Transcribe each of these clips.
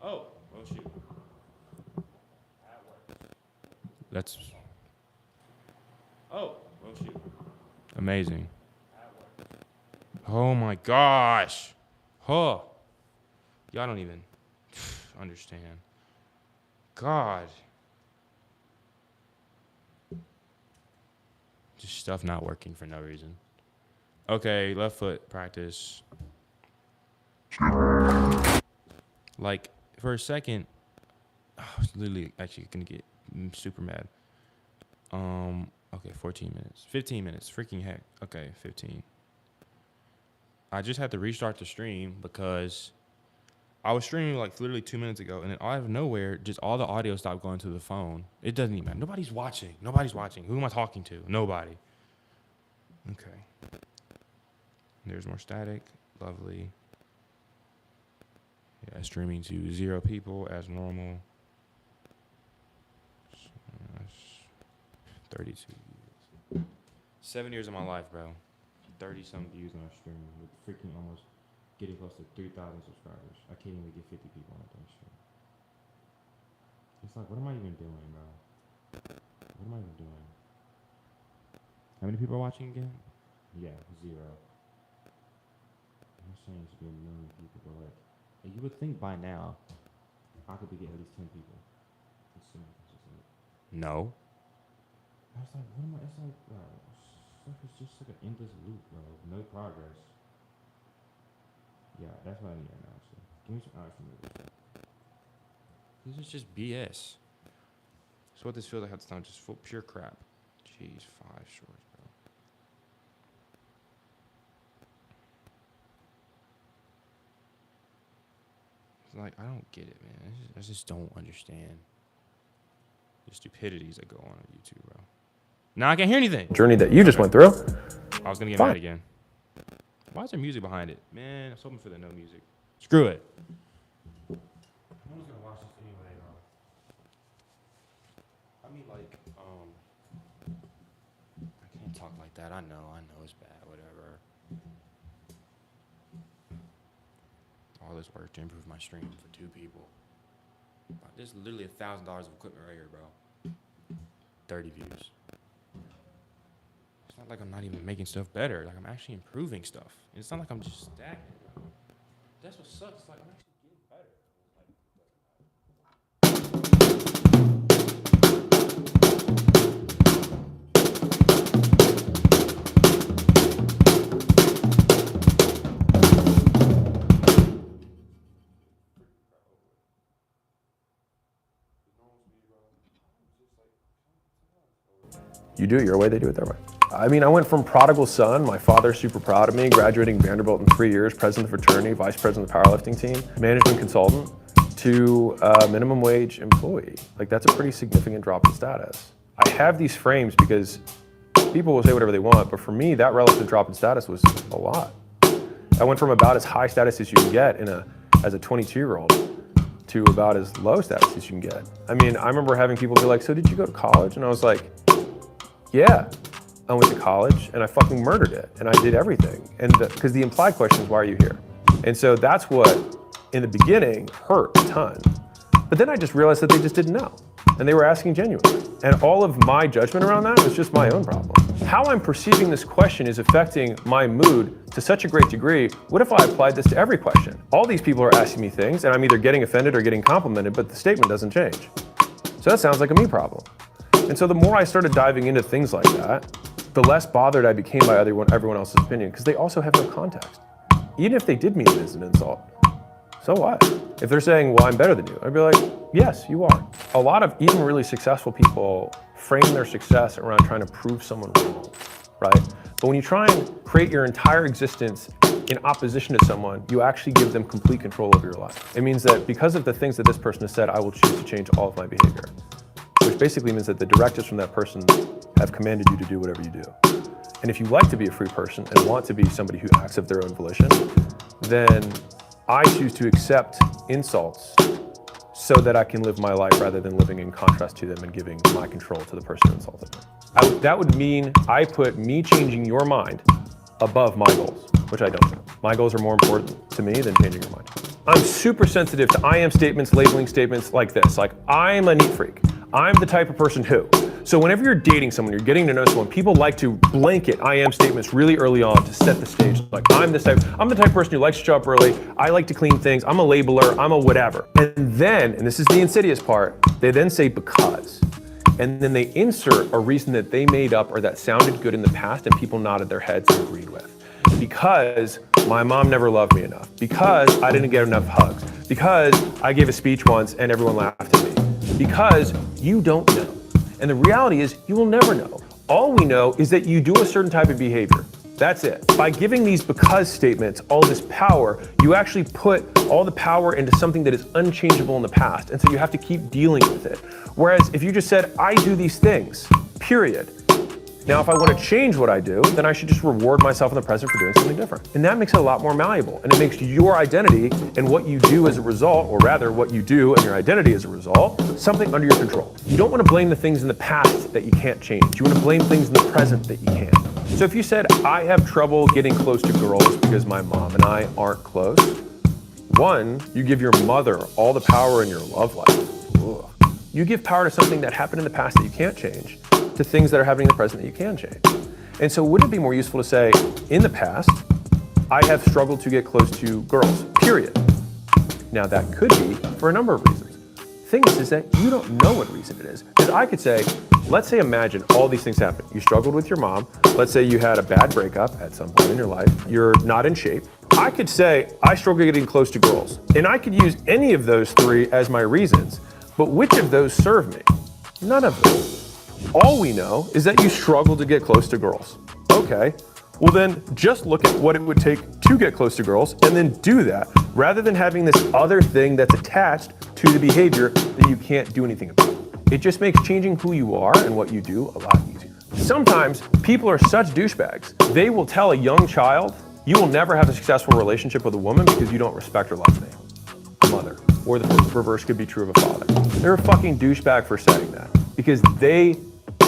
Oh, well shoot. That's. Oh, well shoot. Amazing. Oh my gosh. Huh. Y'all don't even understand. God. Just stuff not working for no reason. Okay, left foot practice. Like, for a second, I was literally actually gonna get super mad. Okay, 14 minutes. 15 minutes. Freaking heck. Okay, 15. I just had to restart the stream because I was streaming like literally 2 minutes ago, and then out of nowhere, just all the audio stopped going to the phone. It doesn't even matter. Nobody's watching. Nobody's watching. Who am I talking to? Nobody. Okay. There's more static. Lovely. Yeah, streaming to 0 people as normal. So that's 32 views. 7 years of my life, bro. 30-some views on our stream with freaking almost getting close to 3,000 subscribers. I can't even get 50 people on that shit. It's like, what am I even doing, bro? What am I even doing? How many people are watching again? Yeah, 0. I'm not saying it's be a million people, but like, you would think by now I could be getting at least 10 people. No. I was like, what am I? It's like, stuff is just like an endless loop, bro. No progress. Yeah, that's what I need right now, actually. Give me some hours from this. This is just BS. So what this feels like at the time, just full pure crap. Jeez, 5 shorts, bro. It's like, I don't get it, man. I just don't understand the stupidities that go on YouTube, bro. Now I can't hear anything. Journey that you just went through. I was gonna get mad again. Why is there music behind it? Man, I was hoping for the no music. Screw it. No one's gonna watch this anyway, though. I mean, like, I can't talk like that. I know it's bad, whatever. All this work to improve my stream for 2 people. There's literally $1,000 of equipment right here, bro. 30 views. It's not like I'm not even making stuff better. Like, I'm actually improving stuff. It's not like I'm just stagnant. That's what sucks. Like, I'm actually getting better. You do it your way, they do it their way. I mean, I went from prodigal son, my father's super proud of me, graduating Vanderbilt in 3 years, president of the fraternity, vice president of the powerlifting team, management consultant, to a minimum wage employee. Like, that's a pretty significant drop in status. I have these frames because people will say whatever they want, but for me, that relative drop in status was a lot. I went from about as high status as you can get as a 22-year-old to about as low status as you can get. I mean, I remember having people be like, so did you go to college? And I was like, yeah, I went to college and I fucking murdered it and I did everything. And because the implied question is, why are you here? And so that's what, in the beginning, hurt a ton. But then I just realized that they just didn't know. And they were asking genuinely. And all of my judgment around that was just my own problem. How I'm perceiving this question is affecting my mood to such a great degree. What if I applied this to every question? All these people are asking me things and I'm either getting offended or getting complimented, but the statement doesn't change. So that sounds like a me problem. And so the more I started diving into things like that, the less bothered I became by everyone else's opinion, because they also have no context. Even if they did mean it as an insult, so what? If they're saying, well, I'm better than you, I'd be like, yes, you are. A lot of even really successful people frame their success around trying to prove someone wrong, right? But when you try and create your entire existence in opposition to someone, you actually give them complete control over your life. It means that because of the things that this person has said, I will choose to change all of my behavior. Which basically means that the directives from that person have commanded you to do whatever you do. And if you like to be a free person and want to be somebody who acts of their own volition, then I choose to accept insults so that I can live my life rather than living in contrast to them and giving my control to the person who insulted me. That would mean I put me changing your mind above my goals, which I don't do. My goals are more important to me than changing your mind. I'm super sensitive to I am statements, labeling statements like this. Like, I'm a neat freak. I'm the type of person who. So whenever you're dating someone, you're getting to know someone, people like to blanket I am statements really early on to set the stage. Like, I'm the type of person who likes to show up early. I like to clean things. I'm a labeler. I'm a whatever. And then, and this is the insidious part, they then say because. And then they insert a reason that they made up or that sounded good in the past and people nodded their heads and agreed with. Because my mom never loved me enough. Because I didn't get enough hugs. Because I gave a speech once and everyone laughed at me. Because you don't know. And the reality is you will never know. All we know is that you do a certain type of behavior. That's it. By giving these because statements all this power, you actually put all the power into something that is unchangeable in the past. And so you have to keep dealing with it. Whereas if you just said, I do these things, period. Now, if I want to change what I do, then I should just reward myself in the present for doing something different. And that makes it a lot more malleable. And it makes your identity and what you do as a result, or rather what you do and your identity as a result, something under your control. You don't want to blame the things in the past that you can't change. You want to blame things in the present that you can. So if you said, I have trouble getting close to girls because my mom and I aren't close, one, you give your mother all the power in your love life. Ugh. You give power to something that happened in the past that you can't change, to things that are happening in the present that you can change. And so wouldn't it be more useful to say, in the past, I have struggled to get close to girls, period. Now that could be for a number of reasons. Thing is that you don't know what reason it is. Because I could say, let's say imagine all these things happen. You struggled with your mom. Let's say you had a bad breakup at some point in your life. You're not in shape. I could say, I struggle getting close to girls. And I could use any of those three as my reasons. But which of those serve me? None of them. All we know is that you struggle to get close to girls. Okay, well then just look at what it would take to get close to girls and then do that, rather than having this other thing that's attached to the behavior that you can't do anything about. It just makes changing who you are and what you do a lot easier. Sometimes people are such douchebags. They will tell a young child, you will never have a successful relationship with a woman because you don't respect her last name, mother. Or the reverse could be true of a father. They're a fucking douchebag for saying that because they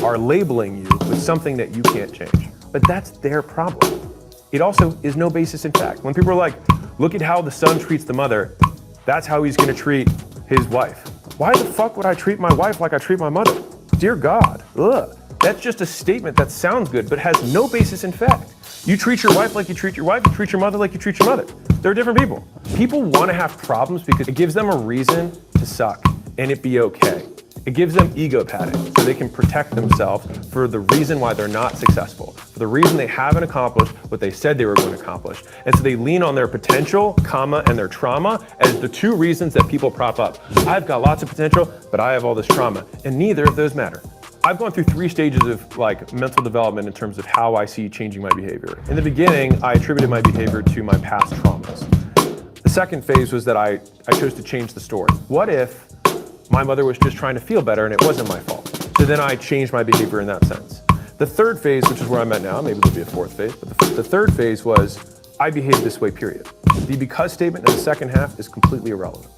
are labeling you with something that you can't change. But that's their problem. It also is no basis in fact. When people are like, look at how the son treats the mother, that's how he's gonna treat his wife. Why the fuck would I treat my wife like I treat my mother? Dear God, ugh. That's just a statement that sounds good, but has no basis in fact. You treat your wife like you treat your wife, you treat your mother like you treat your mother. They're different people. People wanna have problems because it gives them a reason to suck and it be okay. It gives them ego padding so they can protect themselves for the reason why they're not successful, for the reason they haven't accomplished what they said they were going to accomplish. And so they lean on their potential, and their trauma as the two reasons that people prop up. I've got lots of potential, but I have all this trauma, and neither of those matter. I've gone through 3 stages of mental development in terms of how I see changing my behavior. In the beginning, I attributed my behavior to my past traumas. The second phase was that I chose to change the story. What if my mother was just trying to feel better and it wasn't my fault? So then I changed my behavior in that sense. The third phase, which is where I'm at now, maybe there'll be a fourth phase, but the third phase was I behaved this way, period. The because statement in the second half is completely irrelevant.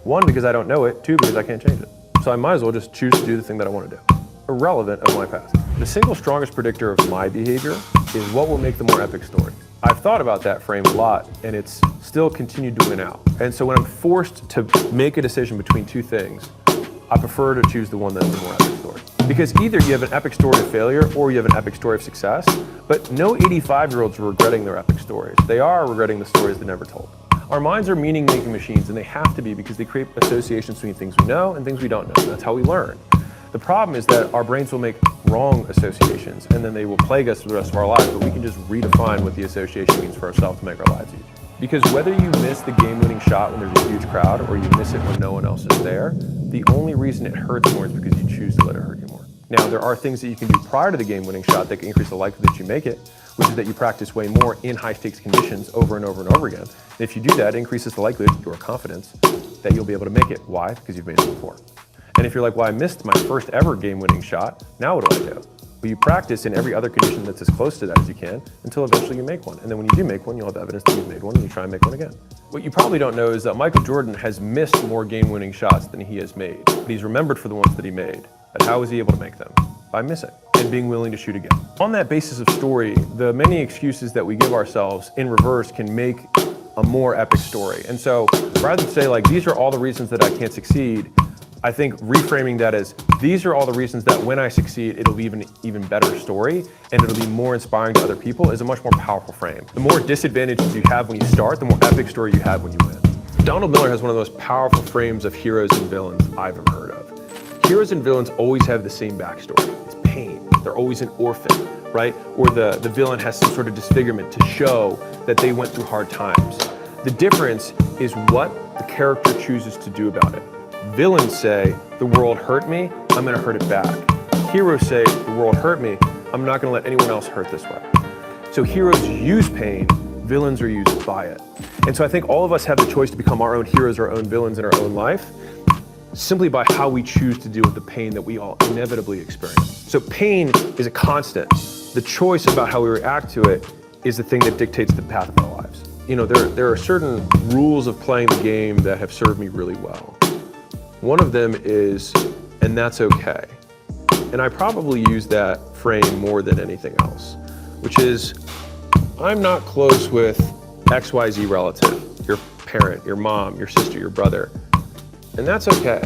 1, because I don't know it. 2, because I can't change it. So I might as well just choose to do the thing that I want to do, irrelevant of my past. The single strongest predictor of my behavior is what will make the more epic story. I've thought about that frame a lot, and it's still continued to win out. And so when I'm forced to make a decision between 2 things, I prefer to choose the one that's the more epic story. Because either you have an epic story of failure or you have an epic story of success, but no 85-year-olds are regretting their epic stories. They are regretting the stories they never told. Our minds are meaning-making machines, and they have to be because they create associations between things we know and things we don't know. And that's how we learn. The problem is that our brains will make wrong associations, and then they will plague us for the rest of our lives, but we can just redefine what the association means for ourselves to make our lives easier. Because whether you miss the game-winning shot when there's a huge crowd or you miss it when no one else is there, the only reason it hurts more is because you choose to let it hurt you more. Now, there are things that you can do prior to the game-winning shot that can increase the likelihood that you make it, which is that you practice way more in high-stakes conditions over and over and over again. And if you do that, it increases the likelihood, your confidence, that you'll be able to make it. Why? Because you've made it before. And if you're like, well, I missed my first ever game-winning shot, now what do? Well, But you practice in every other condition that's as close to that as you can until eventually you make one. And then when you do make one, you'll have evidence that you've made one and you try and make one again. What you probably don't know is that Michael Jordan has missed more game-winning shots than he has made. But he's remembered for the ones that he made. And how was he able to make them? By missing and being willing to shoot again. On that basis of story, the many excuses that we give ourselves in reverse can make a more epic story. And so rather than say like, these are all the reasons that I can't succeed, I think reframing that as, these are all the reasons that when I succeed, it'll be an even better story and it'll be more inspiring to other people is a much more powerful frame. The more disadvantages you have when you start, the more epic story you have when you win. Donald Miller has one of the most powerful frames of heroes and villains I've ever heard of. Heroes and villains always have the same backstory. It's pain. They're always an orphan, right? Or the villain has some sort of disfigurement to show that they went through hard times. The difference is what the character chooses to do about it. Villains say, the world hurt me, I'm gonna hurt it back. Heroes say, the world hurt me, I'm not gonna let anyone else hurt this way. So heroes use pain, villains are used by it. And so I think all of us have the choice to become our own heroes, our own villains in our own life, simply by how we choose to deal with the pain that we all inevitably experience. So pain is a constant. The choice about how we react to it is the thing that dictates the path of our lives. You know, there are certain rules of playing the game that have served me really well. One of them is, and that's okay. And I probably use that frame more than anything else, which is, I'm not close with XYZ relative, your parent, your mom, your sister, your brother, and that's okay.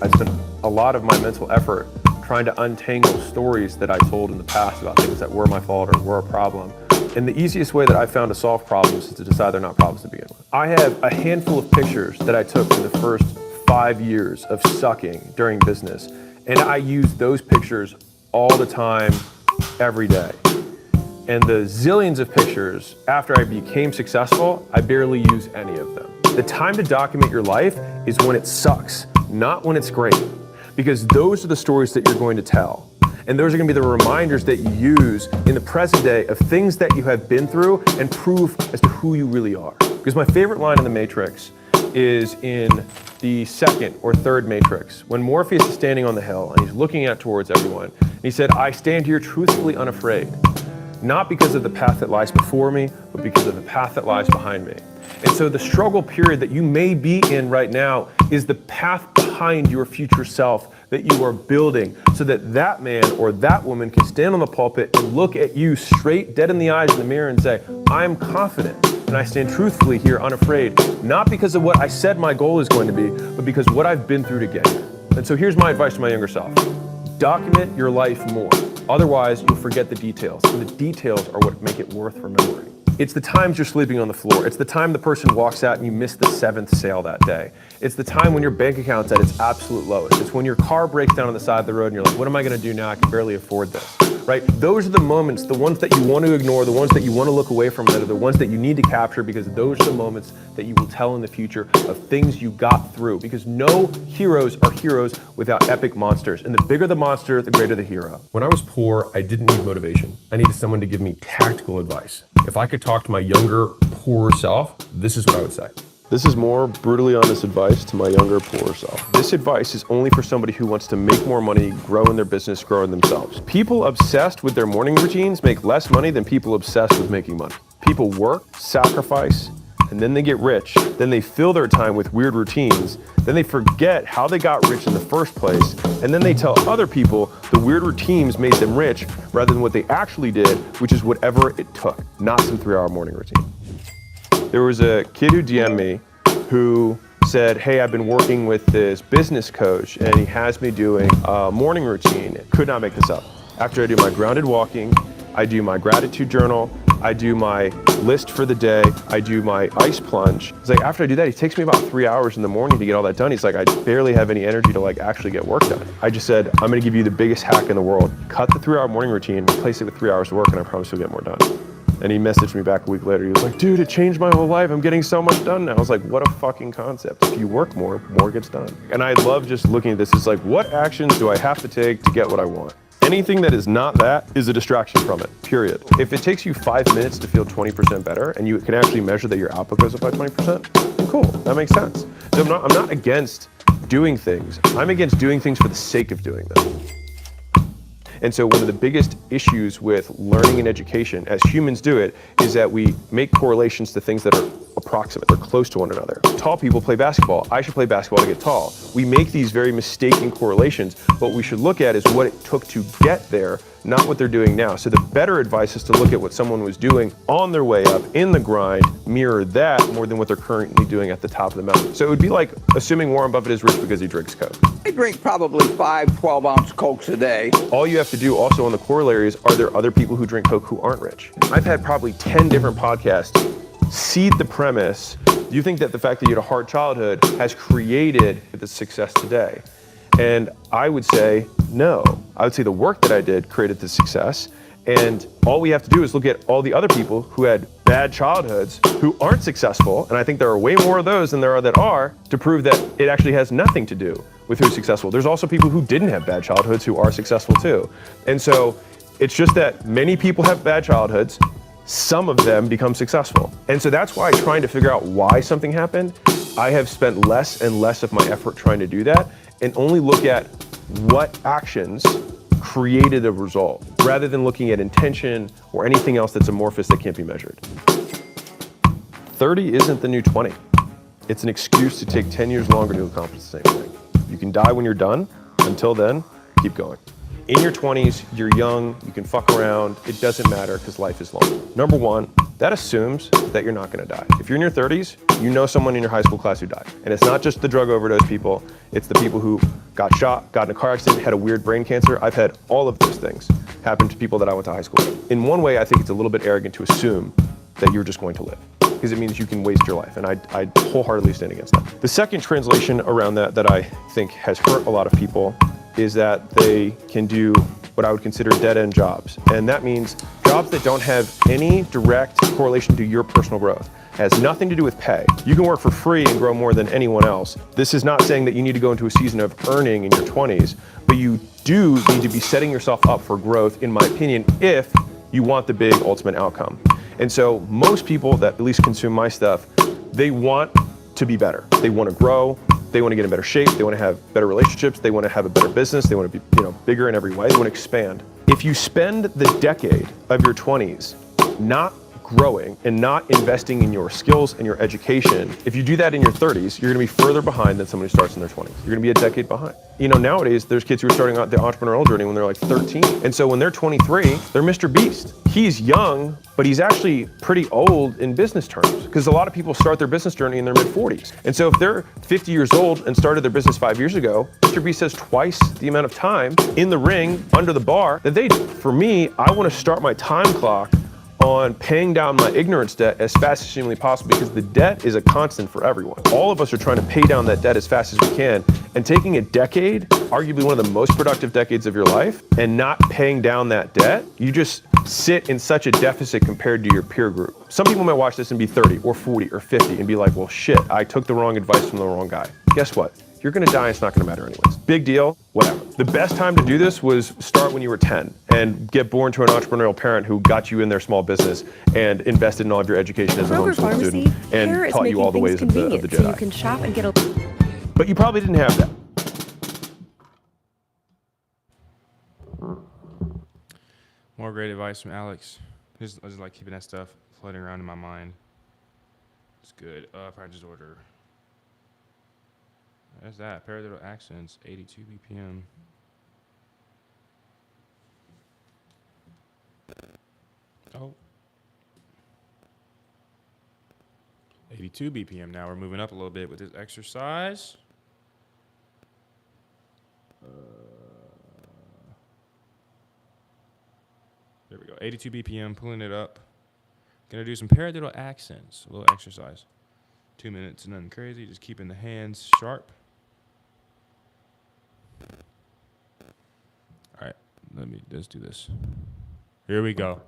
I spent a lot of my mental effort trying to untangle stories that I told in the past about things that were my fault or were a problem. And the easiest way that I found to solve problems is to decide they're not problems to begin with. I have a handful of pictures that I took from the first 5 years of sucking during business. And I use those pictures all the time, every day. And the zillions of pictures after I became successful, I barely use any of them. The time to document your life is when it sucks, not when it's great. Because those are the stories that you're going to tell. And those are going to be the reminders that you use in the present day of things that you have been through and prove as to who you really are. Because my favorite line in The Matrix is in the second or third Matrix, when Morpheus is standing on the hill and he's looking out towards everyone. And he said, I stand here truthfully unafraid, not because of the path that lies before me, but because of the path that lies behind me. And so the struggle period that you may be in right now is the path behind your future self that you are building so that that man or that woman can stand on the pulpit and look at you straight dead in the eyes in the mirror and say, I'm confident and I stand truthfully here unafraid, not because of what I said my goal is going to be, but because what I've been through to get here. And so here's my advice to my younger self. Document your life more. Otherwise, you'll forget the details. And the details are what make it worth remembering. It's the times you're sleeping on the floor. It's the time the person walks out and you miss the 7th sale that day. It's the time when your bank account's at its absolute lowest. It's when your car breaks down on the side of the road and you're like, what am I gonna do now? I can barely afford this, right? Those are the moments, the ones that you want to ignore, the ones that you want to look away from, that are the ones that you need to capture, because those are the moments that you will tell in the future of things you got through. Because no heroes are heroes without epic monsters. And the bigger the monster, the greater the hero. When I was poor, I didn't need motivation. I needed someone to give me tactical advice. If I could talk to my younger, poorer self, this is what I would say. This is more brutally honest advice to my younger, poorer self. This advice is only for somebody who wants to make more money, grow in their business, grow in themselves. People obsessed with their morning routines make less money than people obsessed with making money. People work, sacrifice, and then they get rich. Then they fill their time with weird routines. Then they forget how they got rich in the first place. And then they tell other people the weird routines made them rich rather than what they actually did, which is whatever it took, not some 3-hour morning routine. There was a kid who DM'd me who said, hey, I've been working with this business coach and he has me doing a morning routine. Could not make this up. After I do my grounded walking, I do my gratitude journal, I do my list for the day, I do my ice plunge. It's like, after I do that, it takes me about 3 hours in the morning to get all that done. He's like, I barely have any energy to like actually get work done. I just said, I'm gonna give you the biggest hack in the world. Cut the 3-hour morning routine, replace it with 3 hours of work, and I promise you'll get more done. And he messaged me back a week later. He was like, dude, it changed my whole life. I'm getting so much done now. I was like, what a fucking concept. If you work more, more gets done. And I love just looking at this. It's like, what actions do I have to take to get what I want? Anything that is not that is a distraction from it, period. If it takes you 5 minutes to feel 20% better and you can actually measure that your output goes up by 20%, then cool, that makes sense. So I'm not against doing things. I'm against doing things for the sake of doing them. And so one of the biggest issues with learning and education, as humans do it, is that we make correlations to things that are approximate, they're close to one another. Tall people play basketball. I should play basketball to get tall. We make these very mistaken correlations. What we should look at is what it took to get there, not what they're doing now. So the better advice is to look at what someone was doing on their way up in the grind, mirror that more than what they're currently doing at the top of the mountain. So it would be like assuming Warren Buffett is rich because he drinks Coke. I drink probably 5 12-ounce Cokes a day. All you have to do also on the corollary is, are there other people who drink Coke who aren't rich? I've had probably 10 different podcasts seed the premise. Do you think that the fact that you had a hard childhood has created the success today? And I would say no. I would say the work that I did created the success. And all we have to do is look at all the other people who had bad childhoods who aren't successful. And I think there are way more of those than there are that are, to prove that it actually has nothing to do with who's successful. There's also people who didn't have bad childhoods who are successful too. And so it's just that many people have bad childhoods. Some of them become successful. And so that's why trying to figure out why something happened, I have spent less and less of my effort trying to do that and only look at what actions created a result rather than looking at intention or anything else that's amorphous that can't be measured. 30 isn't the new 20. It's an excuse to take 10 years longer to accomplish the same thing. You can die when you're done. Until then, keep going. In your 20s, you're young, you can fuck around, it doesn't matter because life is long. Number one, that assumes that you're not gonna die. If you're in your 30s, you know someone in your high school class who died. And it's not just the drug overdose people, it's the people who got shot, got in a car accident, had a weird brain cancer. I've had all of those things happen to people that I went to high school with. In one way, I think it's a little bit arrogant to assume that you're just going to live, because it means you can waste your life, and I wholeheartedly stand against that. The second translation around that I think has hurt a lot of people is that they can do what I would consider dead-end jobs. And that means jobs that don't have any direct correlation to your personal growth. It has nothing to do with pay. You can work for free and grow more than anyone else. This is not saying that you need to go into a season of earning in your 20s, but you do need to be setting yourself up for growth, in my opinion, if you want the big ultimate outcome. And so most people that at least consume my stuff, they want to be better. They want to grow. They want to get in better shape. They want to have better relationships. They want to have a better business. They want to be, bigger in every way. They want to expand. If you spend the decade of your 20s not growing and not investing in your skills and your education, if you do that in your 30s, you're going to be further behind than someone who starts in their 20s. You're going to be a decade behind. Nowadays, there's kids who are starting out their entrepreneurial journey when they're like 13. And so when they're 23, they're Mr. Beast. He's young, but he's actually pretty old in business terms, because a lot of people start their business journey in their mid-40s. And so if they're 50 years old and started their business 5 years ago, Mr. Beast has twice the amount of time in the ring, under the bar, that they do. For me, I want to start my time clock on paying down my ignorance debt as fast as humanly possible, because the debt is a constant for everyone. All of us are trying to pay down that debt as fast as we can, and taking a decade, arguably one of the most productive decades of your life, and not paying down that debt, you just sit in such a deficit compared to your peer group. Some people might watch this and be 30 or 40 or 50 and be like, well, shit, I took the wrong advice from the wrong guy. Guess what? You're gonna die, it's not gonna matter anyways. Big deal, whatever. The best time to do this was start when you were 10 and get born to an entrepreneurial parent who got you in their small business and invested in all of your education as a homeschool student and taught you all the ways of the Jedi. So you can shop and get a... But you probably didn't have that. More great advice from Alex. I just like keeping that stuff floating around in my mind. It's good. Practice order. There's that. Paradiddle accents, 82 BPM. Oh. 82 BPM. Now we're moving up a little bit with this exercise. There we go. 82 BPM, pulling it up. Gonna do some paradiddle accents. A little exercise. 2 minutes, nothing crazy. Just keeping the hands sharp. All right, let's do this. Here we go.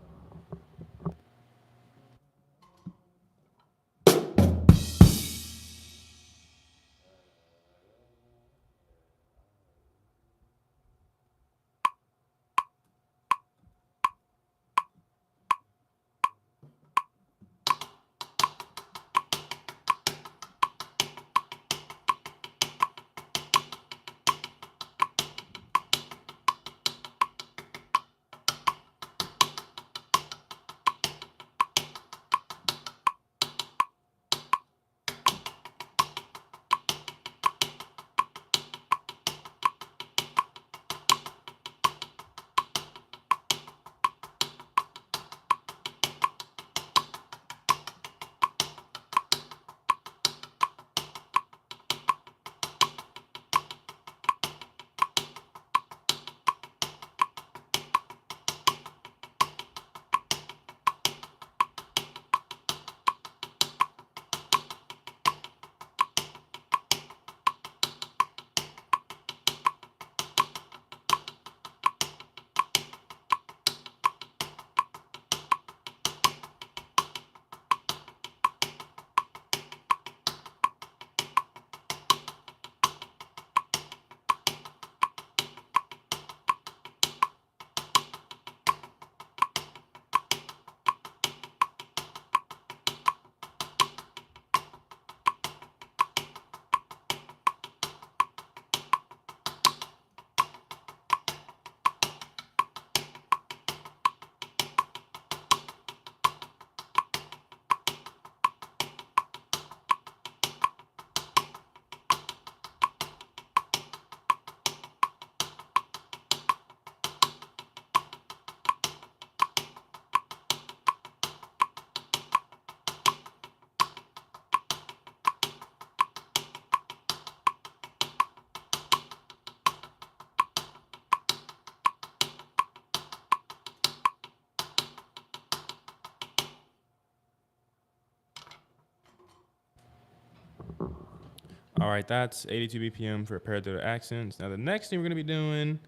All right, that's 82 BPM for paradiddle accents. Now the next thing we're gonna be doing,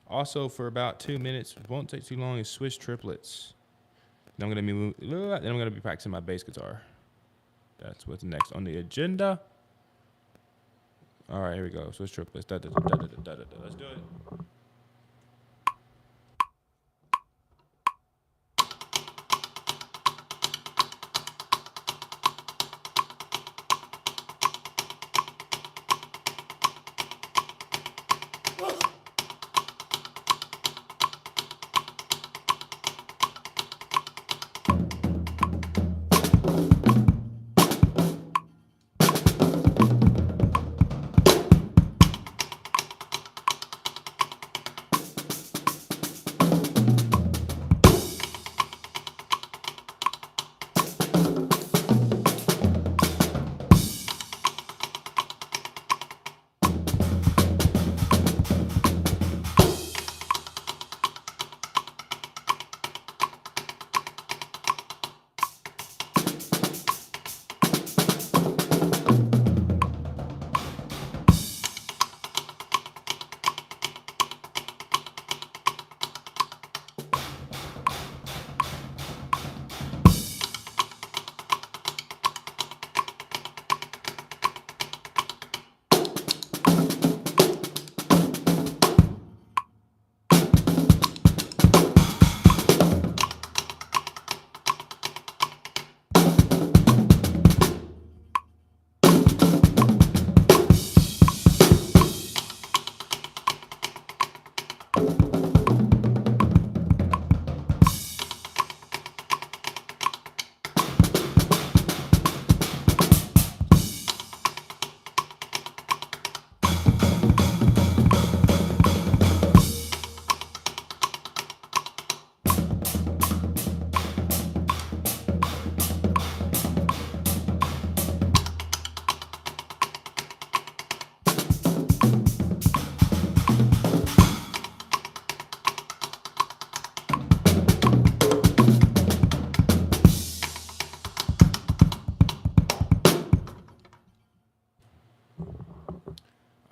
also for about 2 minutes, won't take too long, is switch triplets. Then I'm gonna be practicing my bass guitar. That's what's next on the agenda. All right, here we go. Switch triplets. Let's do it.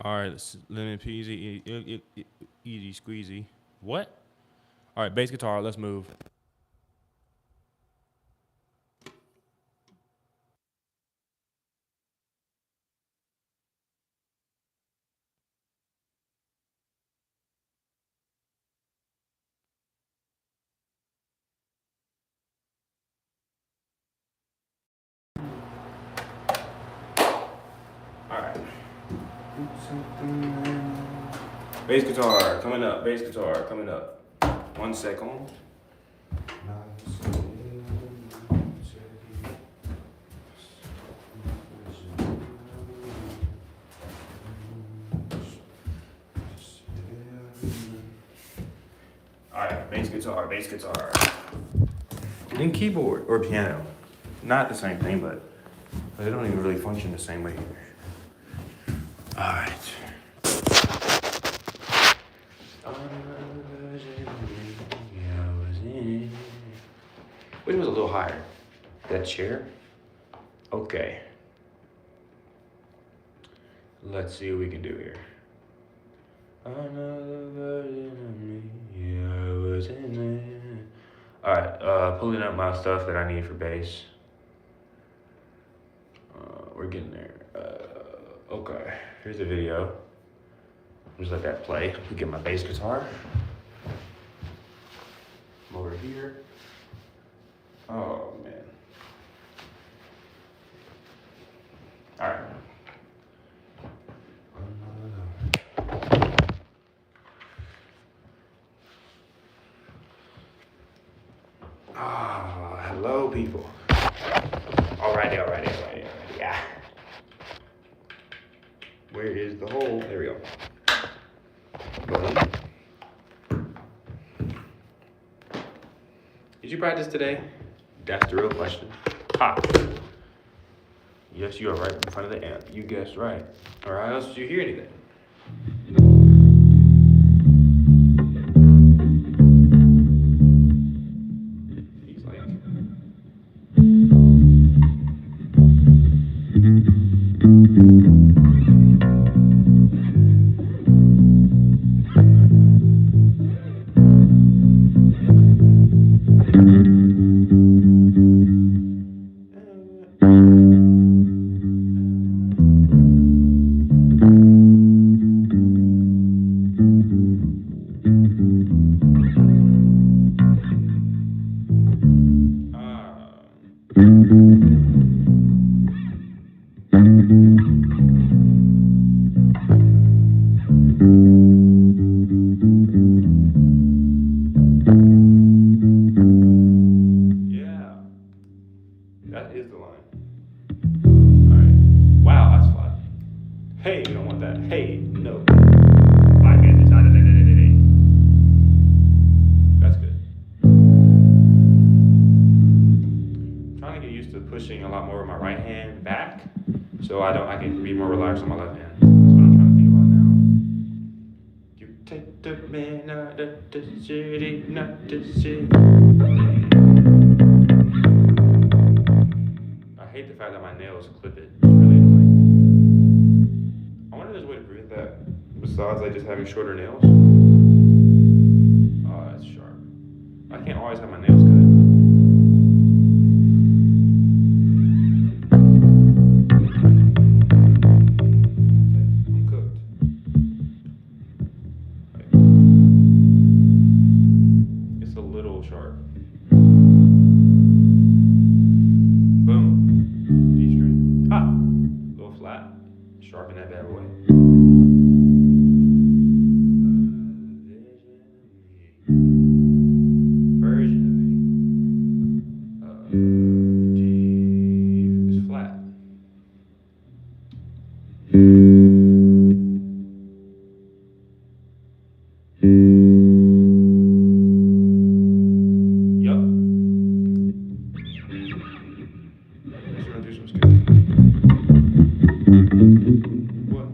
All right, lemon peasy, easy squeezy. What? All right, bass guitar, let's move. All right. Bass guitar coming up. Bass guitar coming up. 1 second. All right, bass guitar, bass guitar. Then keyboard or piano. Not the same thing, but they don't even really function the same way here. All right. Which was a little higher? That chair? Okay. Let's see what we can do here. Another version of me, yeah, I was in there. Alright, pulling up my stuff that I need for bass. We're getting there. Okay, here's the video. Just let that play. We get my bass guitar. I'm over here. Oh man. All right. Hello people. Alrighty. Yeah. Where is the hole? There we go. Did you practice today? That's the real question. Ha. Yes, you are right in front of the amp. You guessed right. All right, how else did you hear anything? He's like... So I can be more relaxed on my left hand. That's what I'm trying to think about now. You take the man out of the city, not the city. I hate the fact that my nails clip it. It's really annoying. I wonder if there's a way to prevent that besides like just having shorter nails. Oh, that's sharp. I can't always have my nails cut. I'm cooked. It's a little sharp. Boom. D string. Ah! A little flat. Sharpen that bad boy. Version of me. D is flat. Yup. Just gonna do some skipping. What?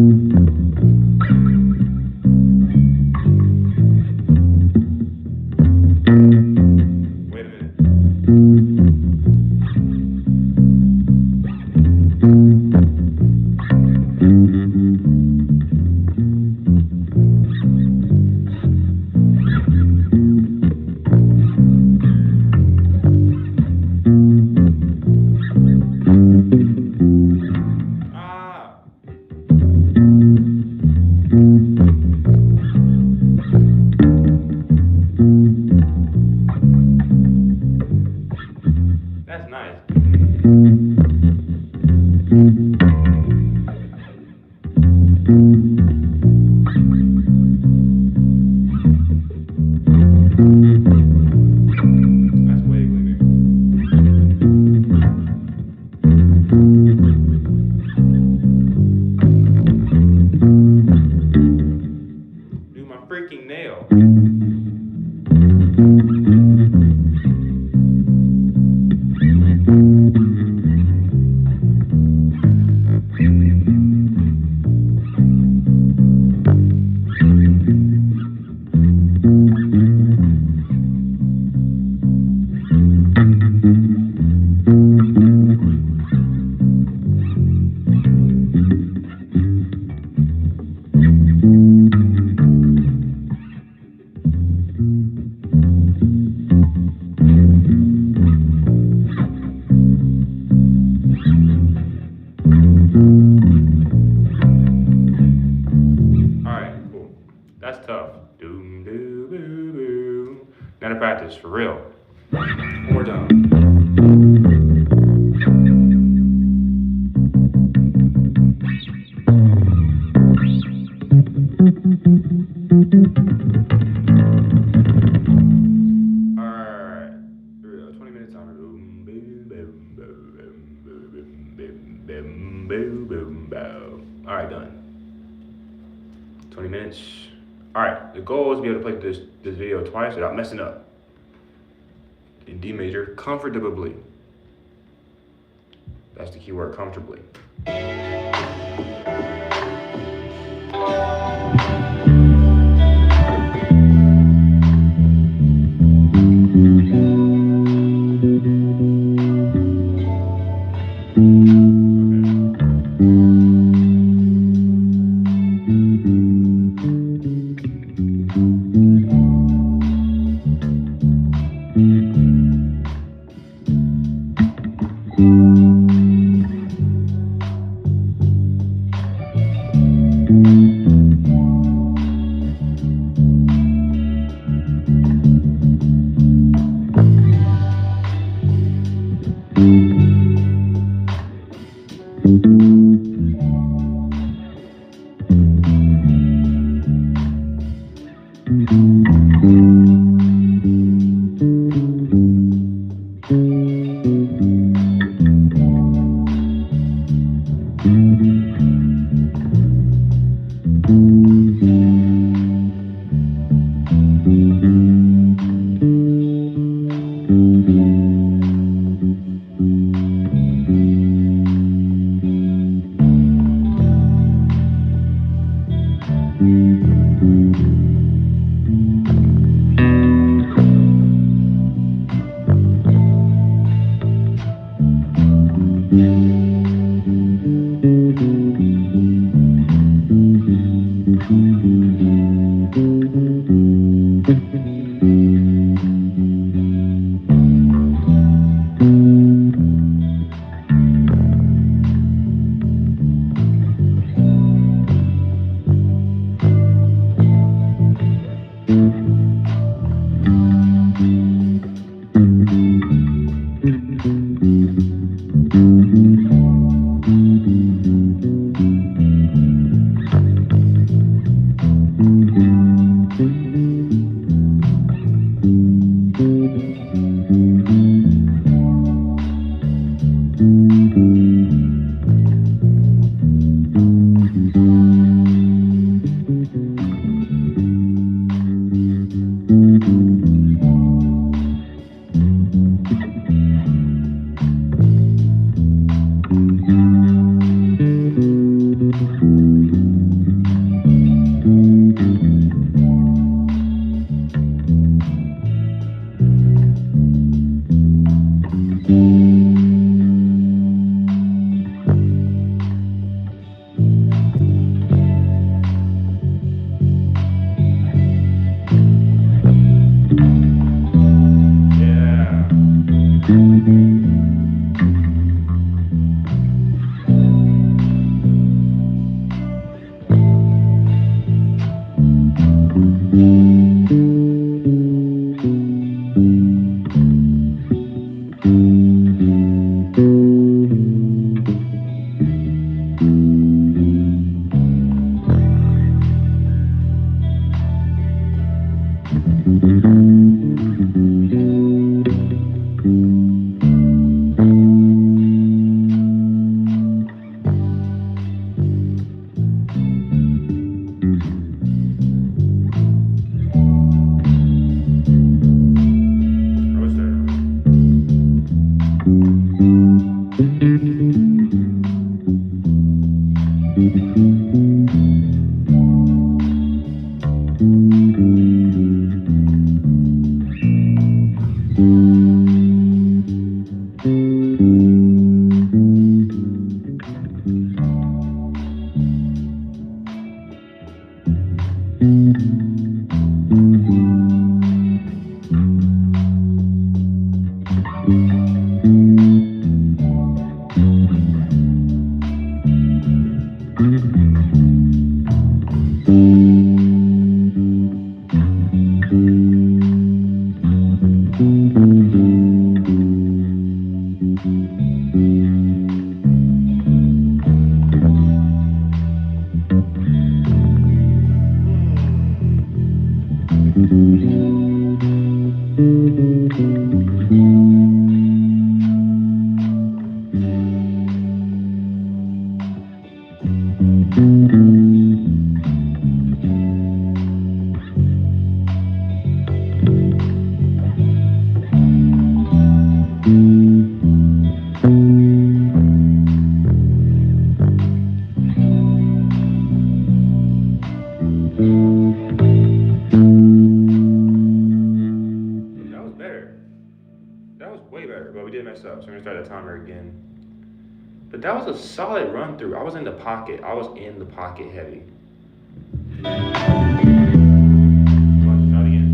Wait a minute. Ah. That's nice. That's way cleaner. Do my freaking nail. Alright, cool. That's tough. Doom, doo, boo, boo. Now to practice, for real. One more time. Alright, here we go. 20 minutes on. Boom, boom, boom, boom, boom, boom, boom, boom, boom, boom. Alright, done. 20 minutes. Alright, the goal is to be able to play this video twice without messing up. In D major, comfortably. That's the key word, comfortably. That was better. That was way better, but we did mess up, so we're gonna start the timer again. But that was a solid run through. I was in the pocket. I was in the pocket heavy. Come on, try it again.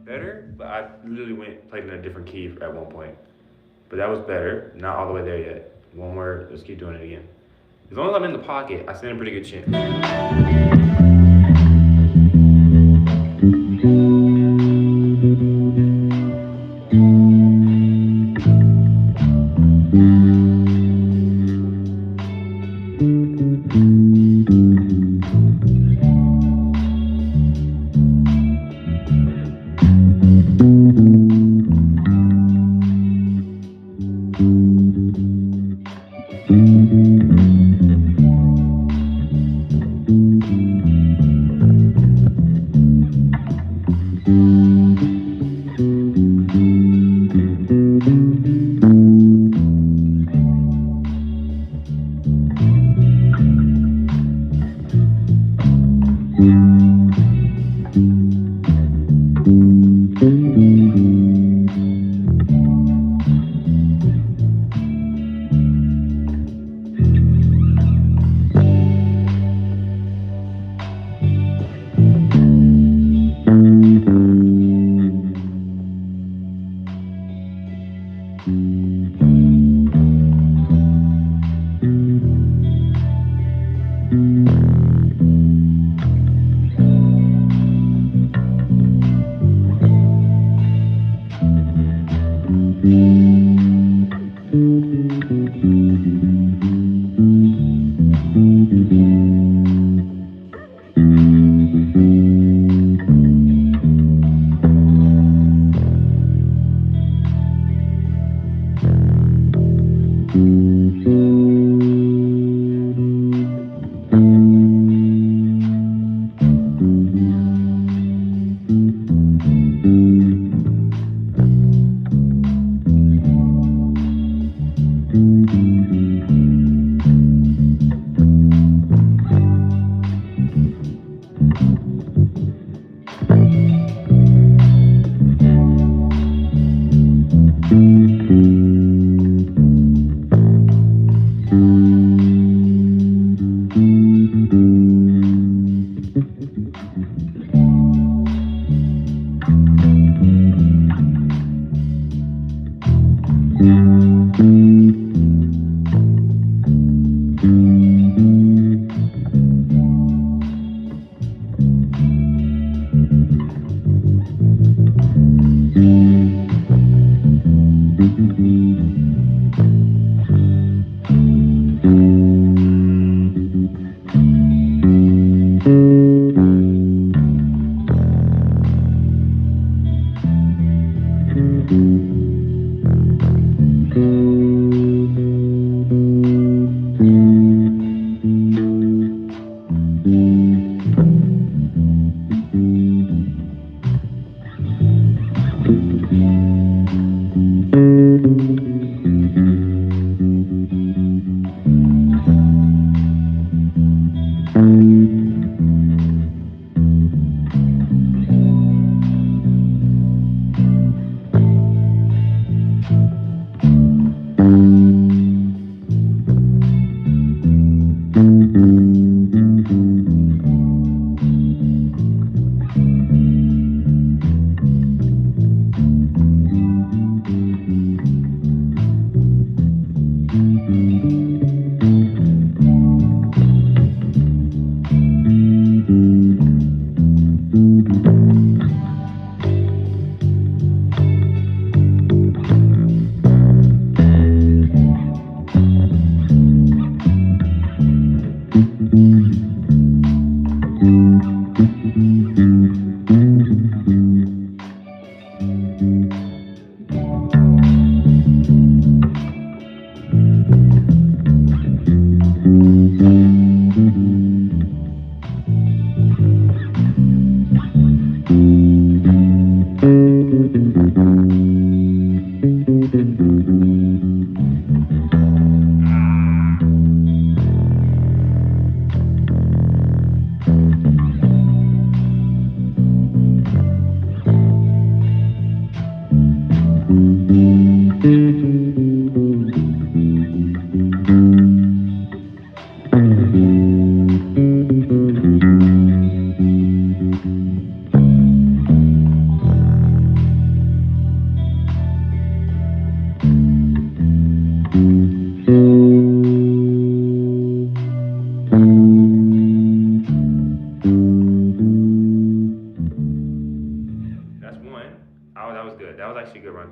Better, but I literally played in a different key at one point. But that was better. Not all the way there yet. One more. Let's keep doing it again. As long as I'm in the pocket, I stand a pretty good chance.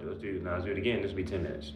want to do? Let's do it again. This will be 10 minutes.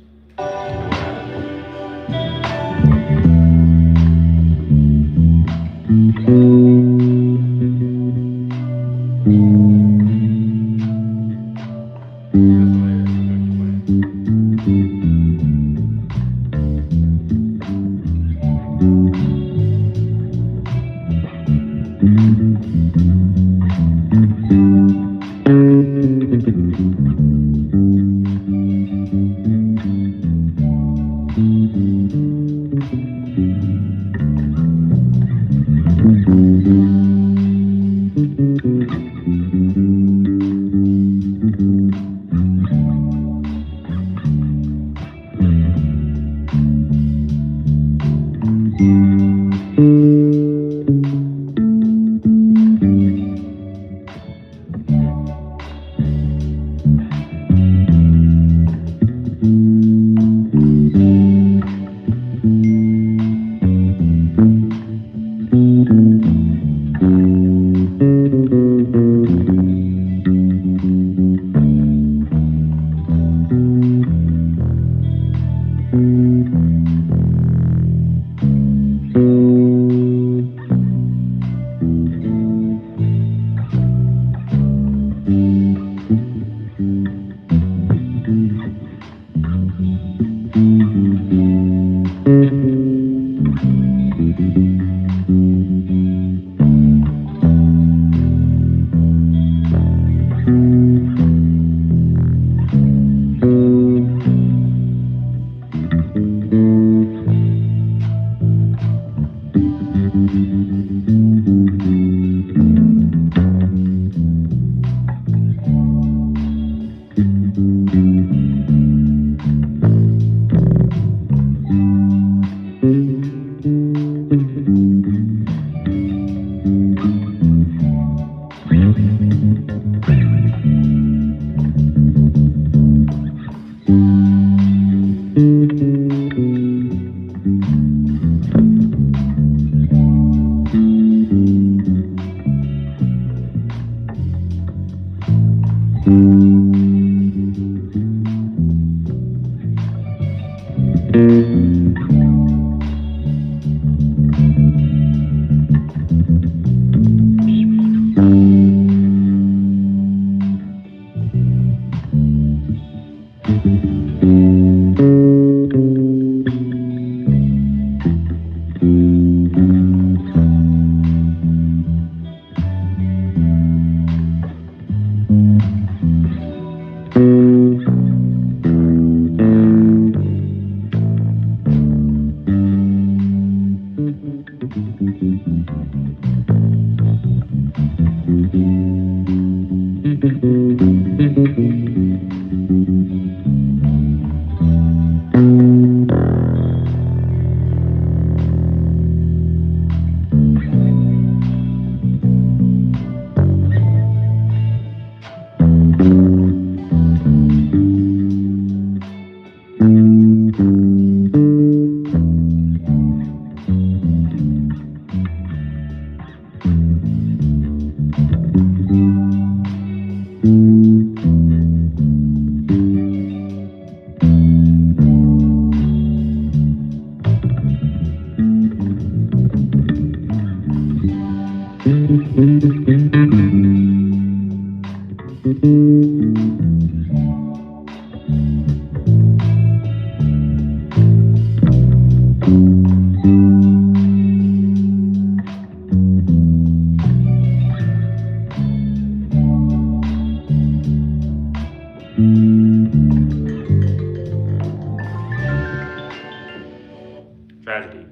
Tragedy.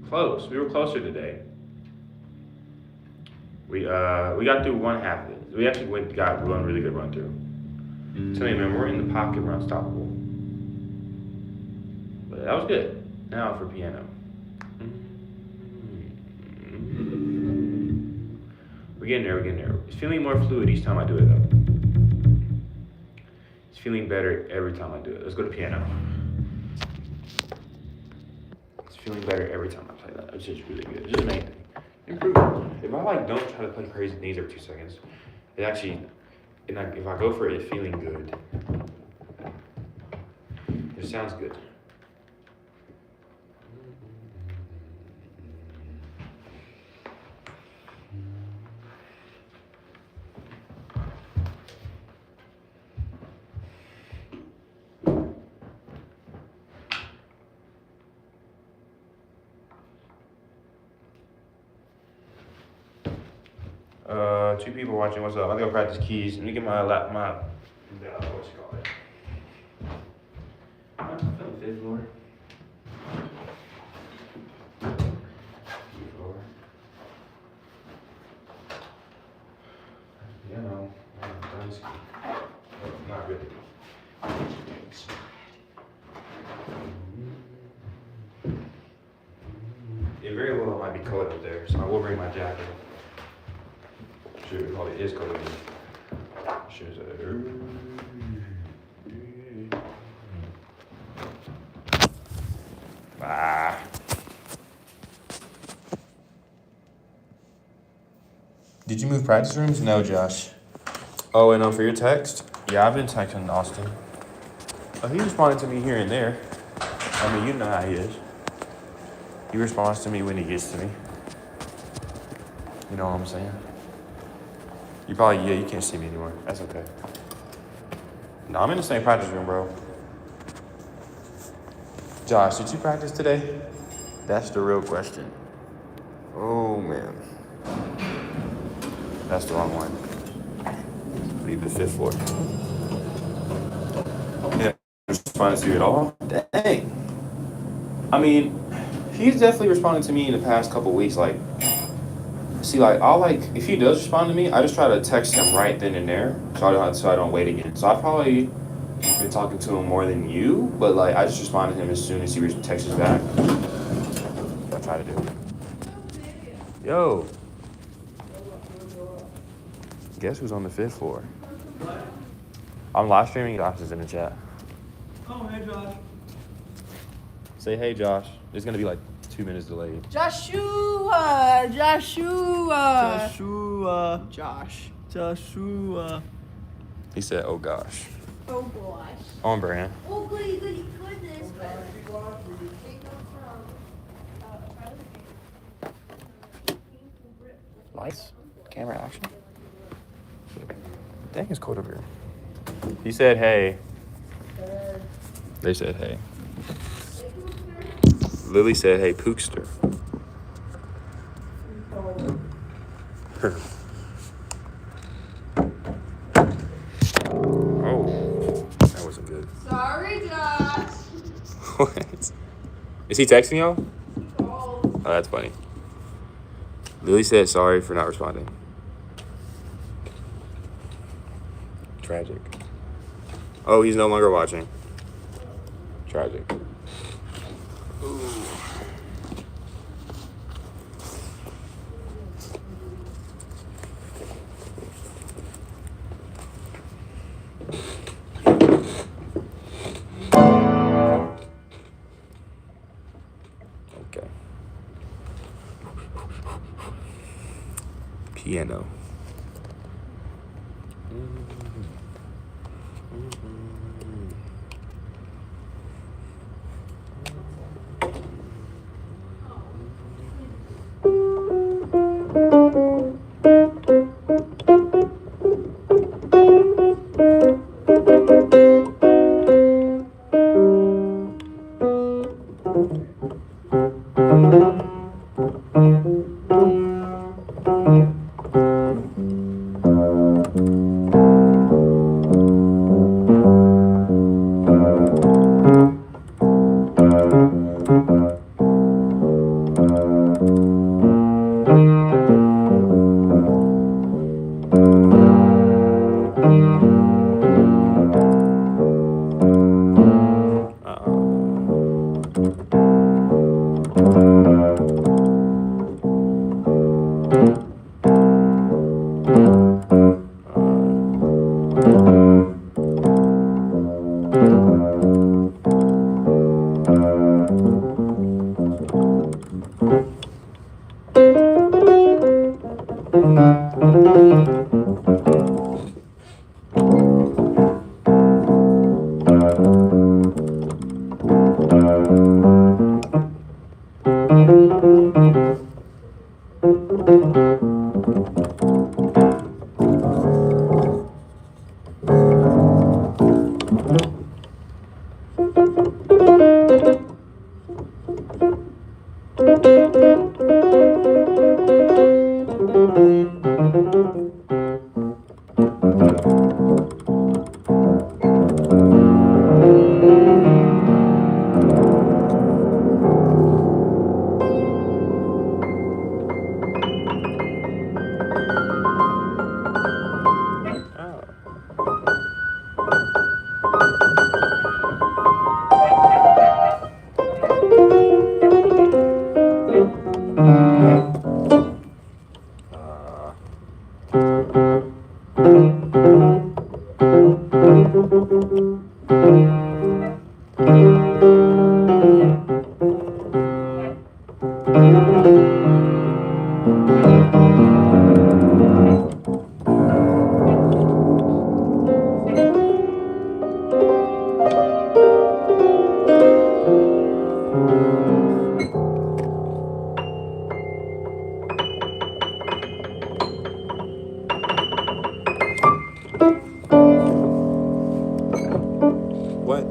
Close. We were closer today. We got through one half of it. We actually got one really good run through. Tell me, man, we're in the pocket. We're unstoppable. But that was good. Now for piano. We're getting there. It's feeling more fluid each time I do it, though. It's feeling better every time I do it. Let's go to piano. It's feeling better every time I play that. It's just really good. It's just amazing. Improvement. If I don't try to play crazy things every 2 seconds, it actually, if I go for it feeling good, It sounds good. Two people watching. What's up? I'm gonna go practice keys. Let me get my what you call it? I'm on the 5th floor. You know, not really. It very well might be cold up there, so I will bring my jacket. Sure, it probably is cold. Sure, Did you move practice rooms? No, Josh. Oh, and for your text? Yeah, I've been texting Austin. He responded to me here and there. I mean, you know how he is. He responds to me when he gets to me. You know what I'm saying? You can't see me anymore. That's okay. No, I'm in the same practice room, bro. Josh, did you practice today? That's the real question. Oh, man. That's the wrong one. Leave the 5th floor. Yeah, responded to you at all? Dang. I mean, he's definitely responded to me in the past couple weeks. If he does respond to me, I just try to text him right then and there, so I don't wait again. So I probably been talking to him more than you, but I just respond to him as soon as he texts back. That's what I try to do. Yo. Guess who's on the 5th floor? I'm live streaming. Josh is in the chat. Oh, hey, Josh. Say hey, Josh. It's gonna be 2 minutes delayed. Joshua. He said, "Oh gosh." Oh gosh. On brand. Oh goody goodness. Lights, camera, action. Dang, it's cold over here. He said, "Hey." They said, "Hey." Lily said, "Hey, Pookster." Oh, that wasn't good. Sorry, Josh. What? Is he texting y'all? Oh, that's funny. Lily said sorry for not responding. Tragic. Oh, he's no longer watching. Tragic. Ooh. Okay. Piano. What?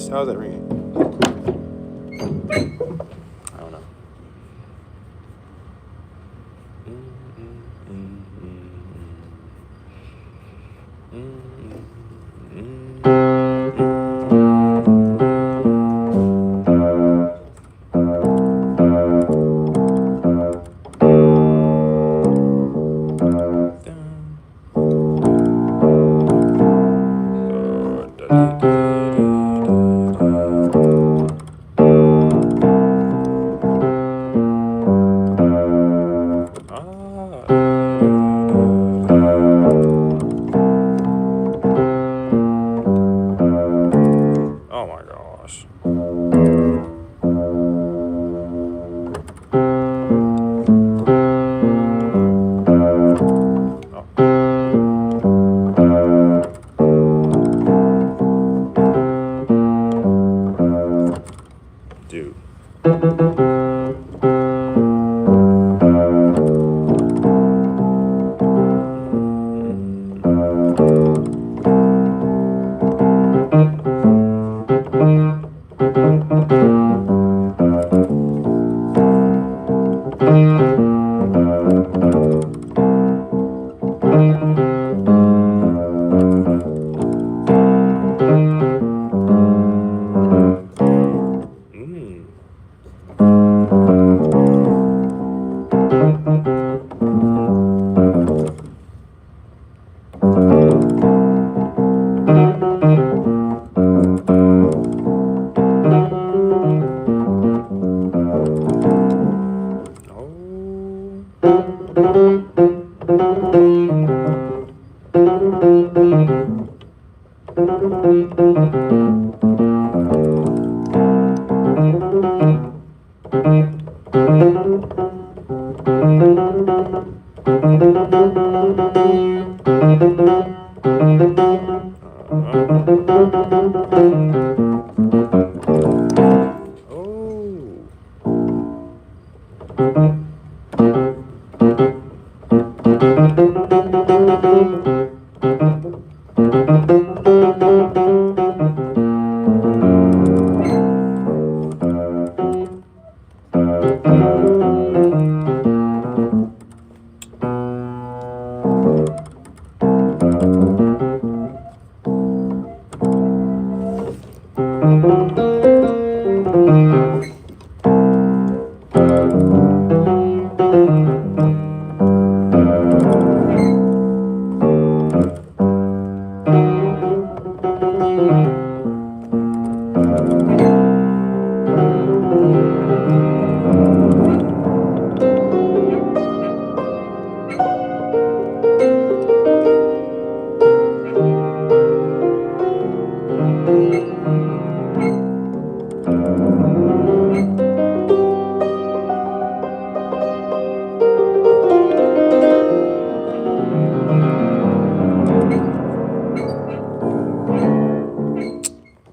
How's that ringing? I don't know. Oh my gosh. Dude.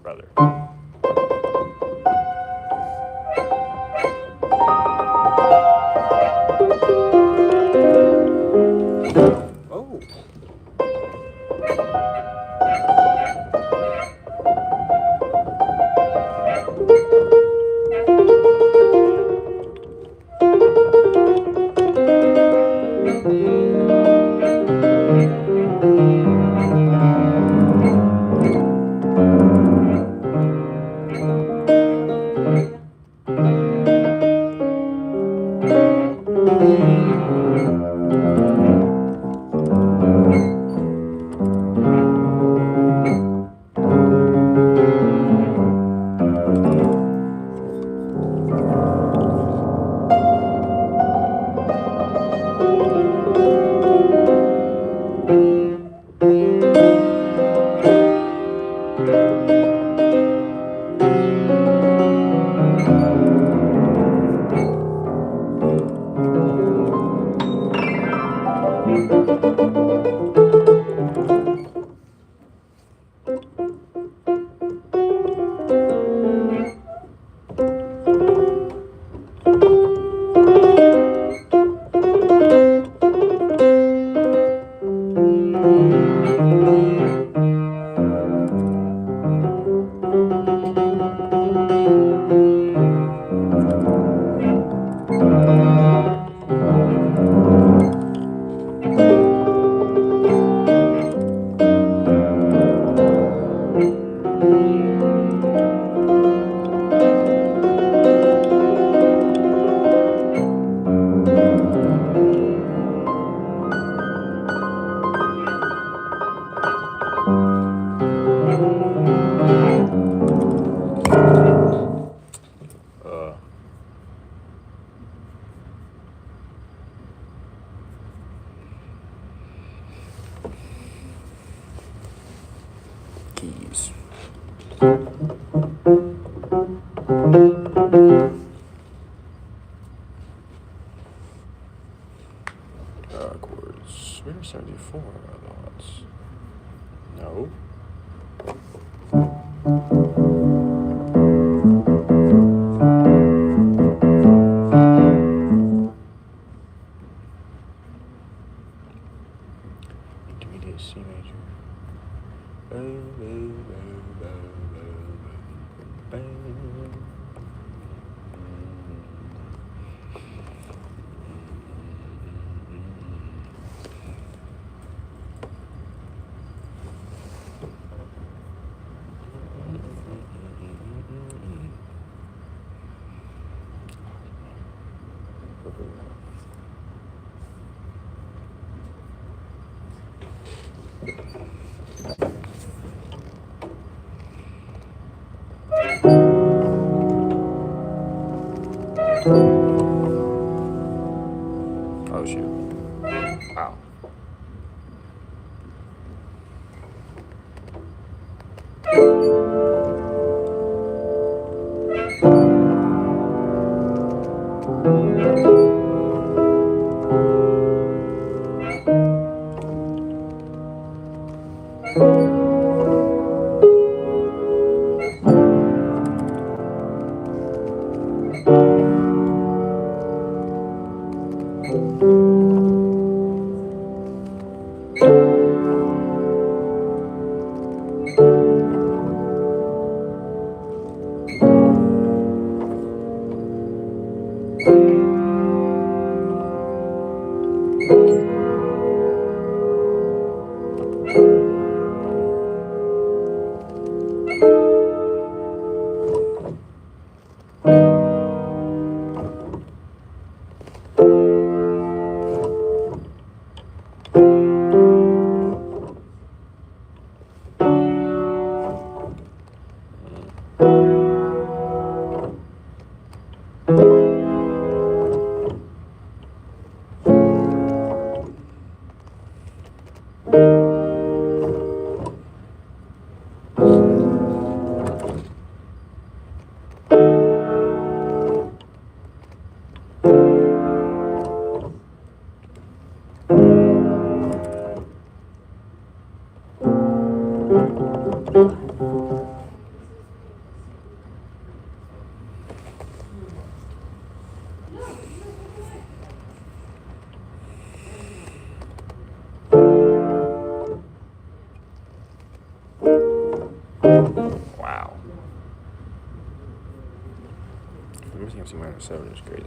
Brother. Oh. Keys. Backwards. We're 74, I thought. No. Intermediate C major. Oh shoot. Wow. Wow. Everything I've seen -7 is crazy.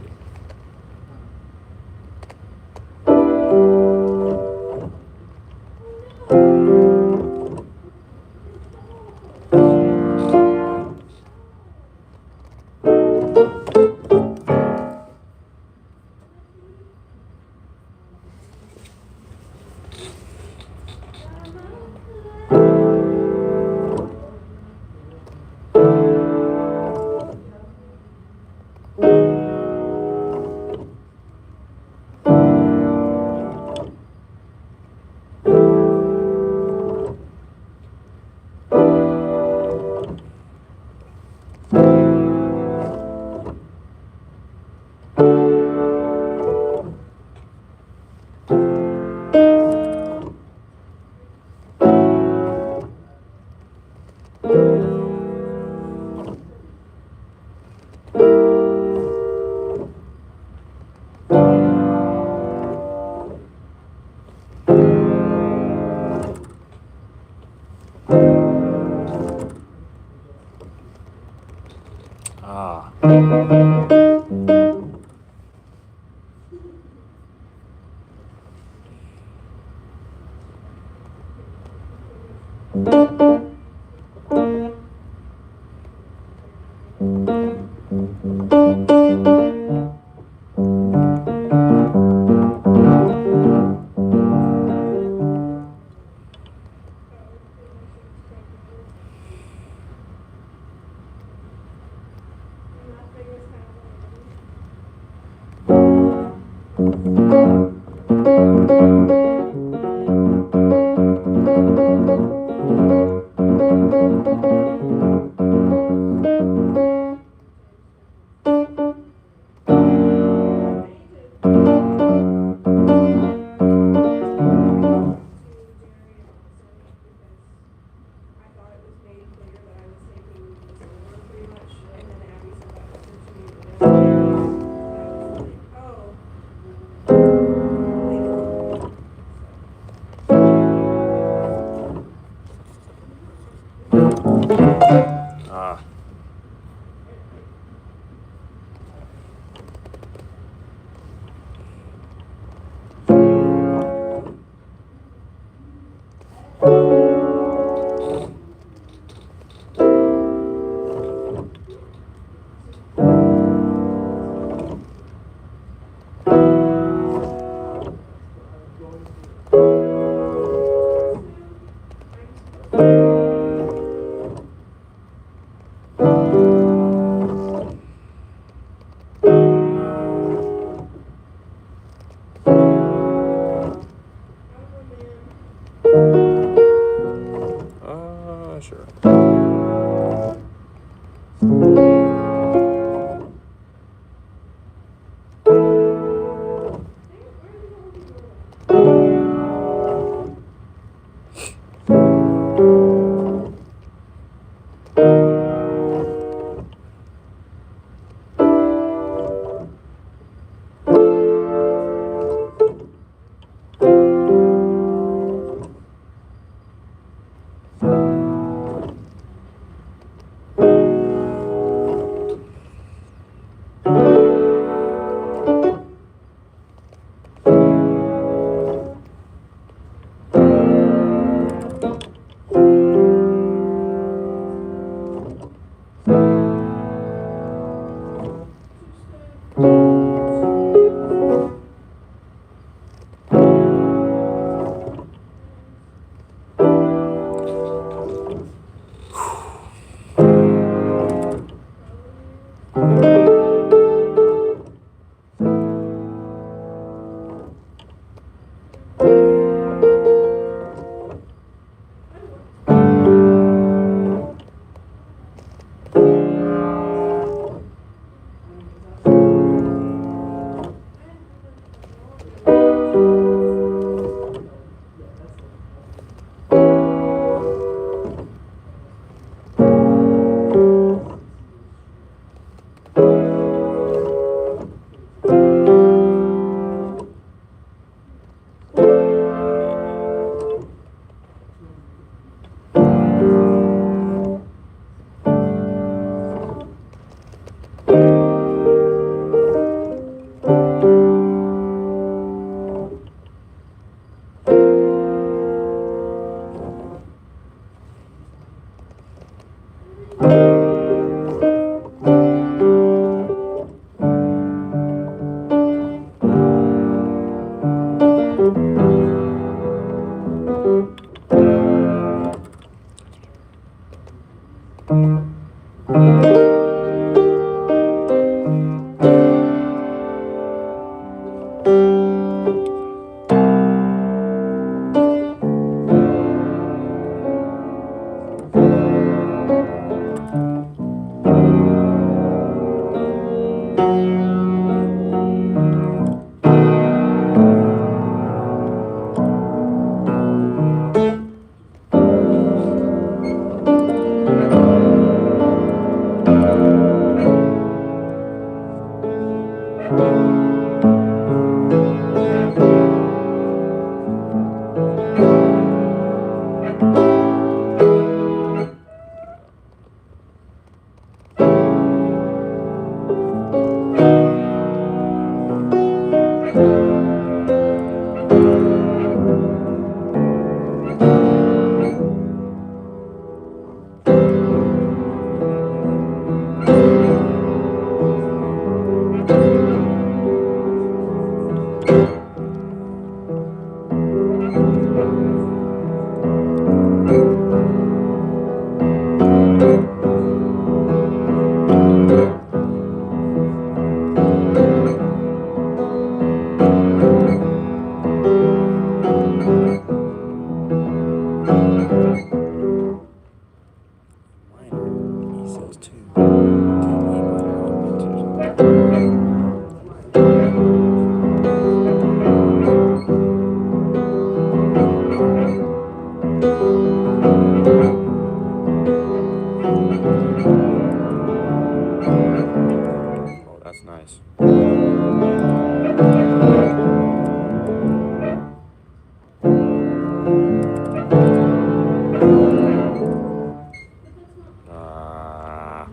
Minor. E says 2. D, E minor augmented. Oh, that's nice. Ah.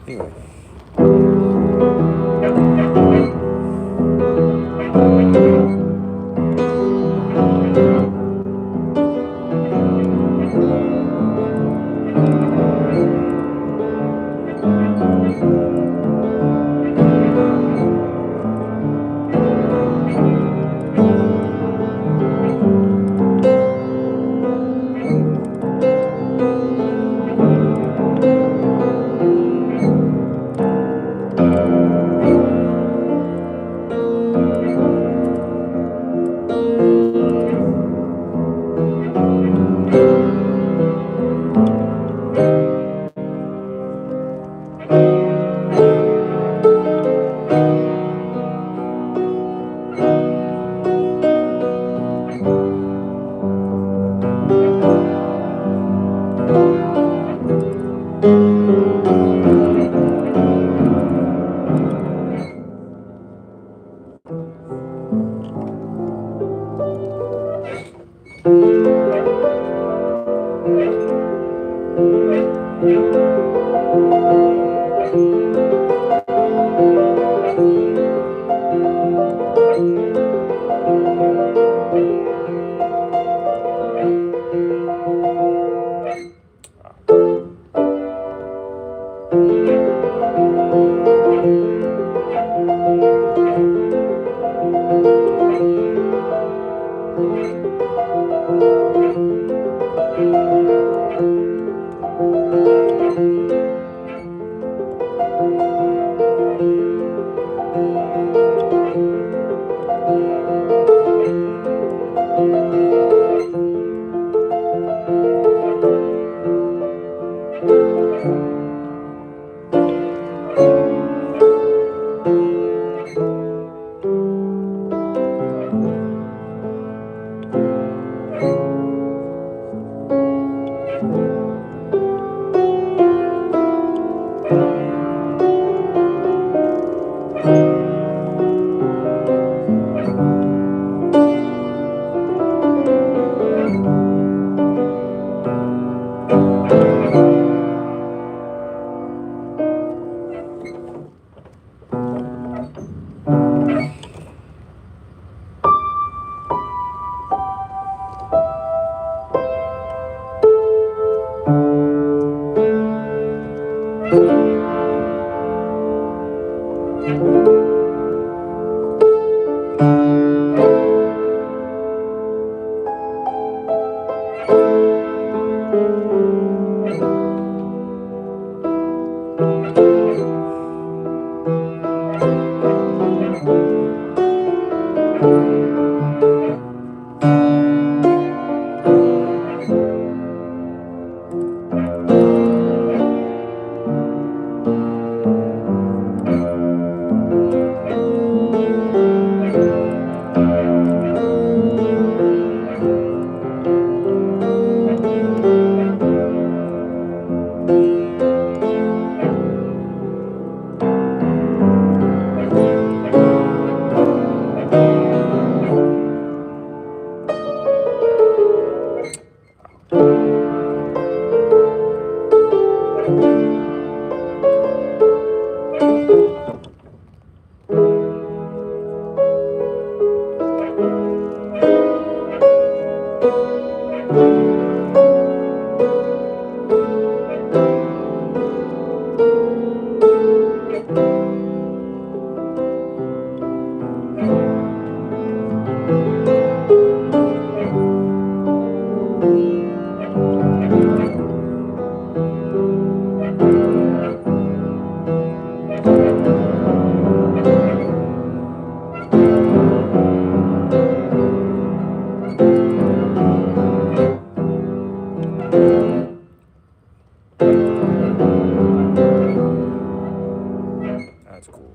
Anyway. That's cool.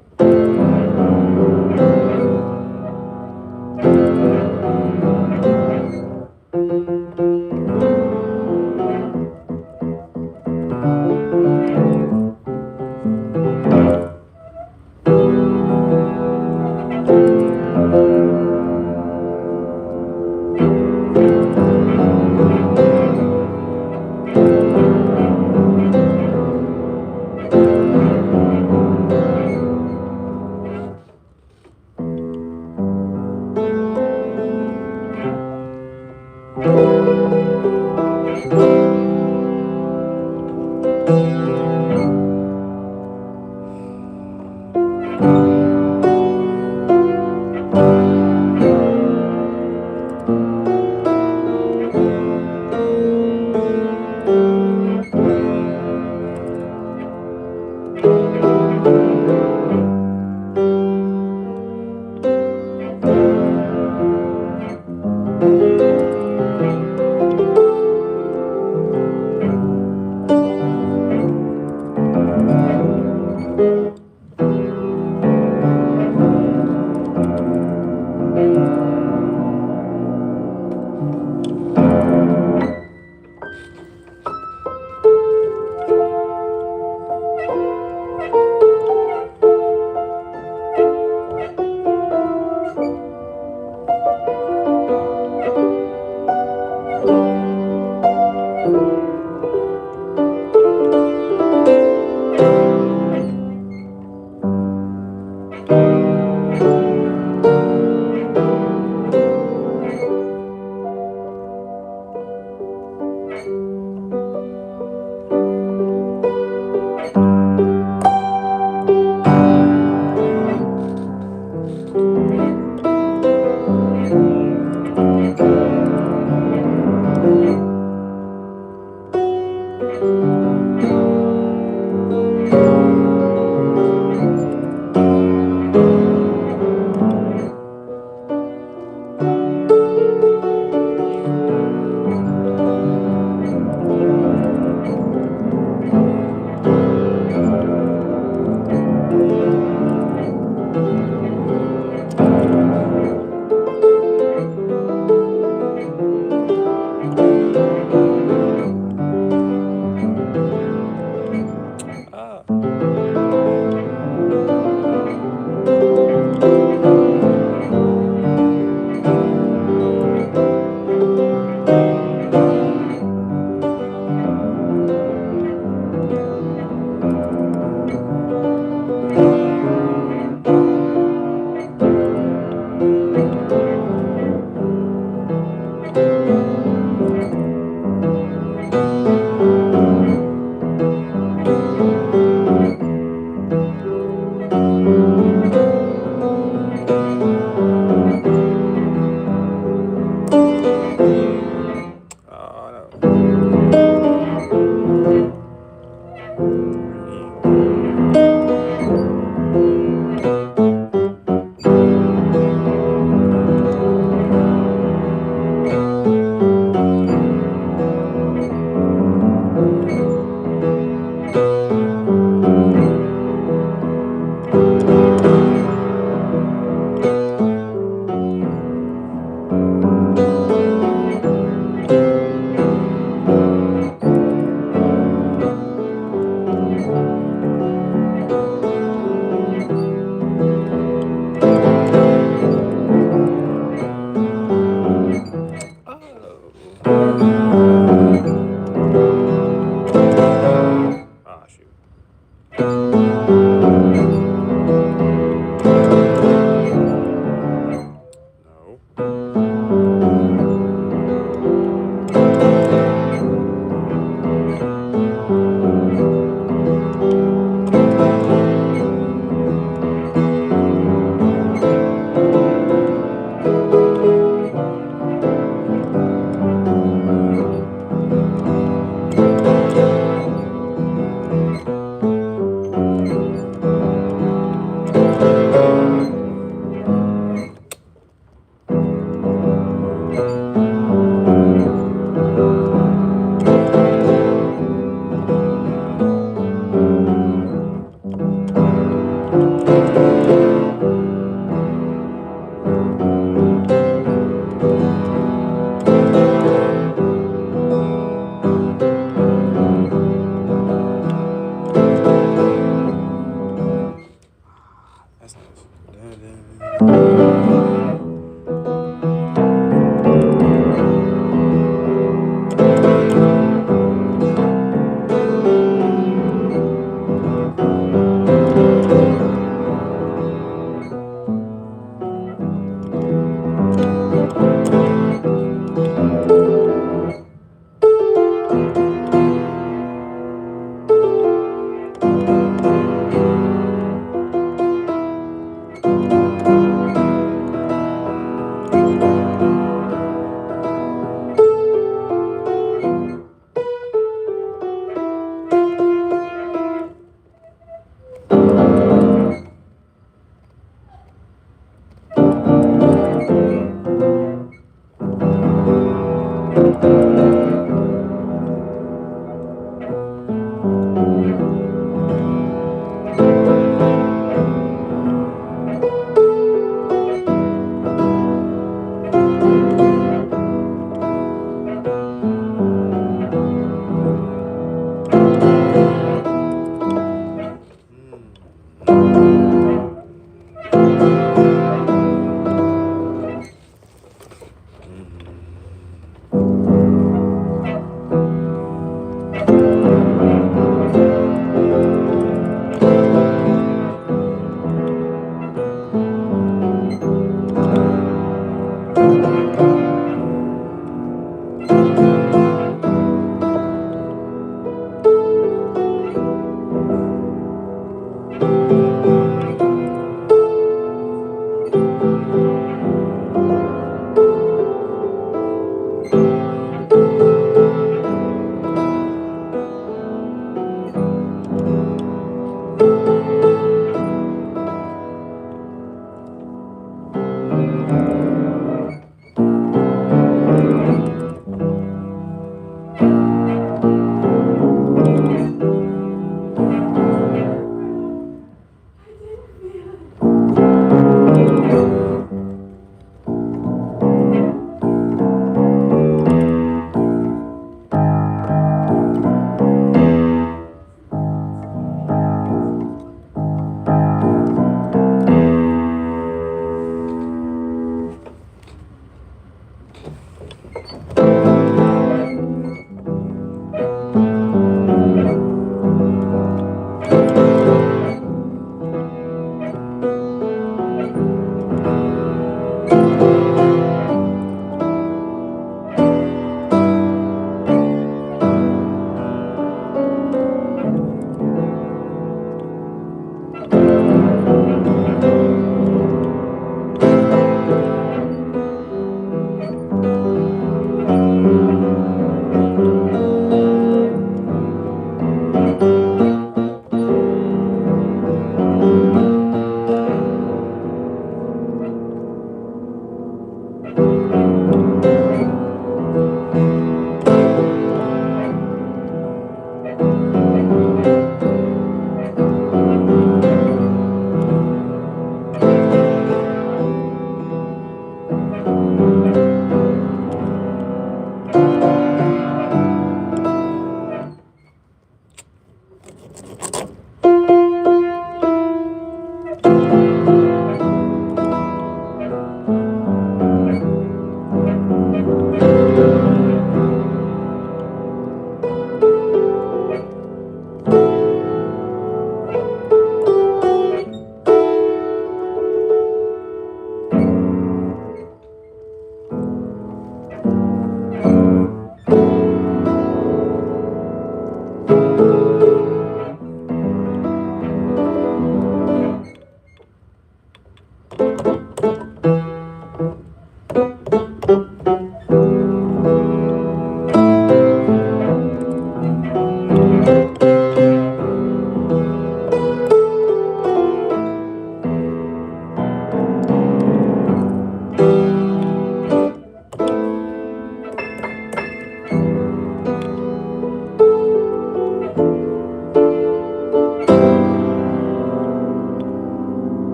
Bye.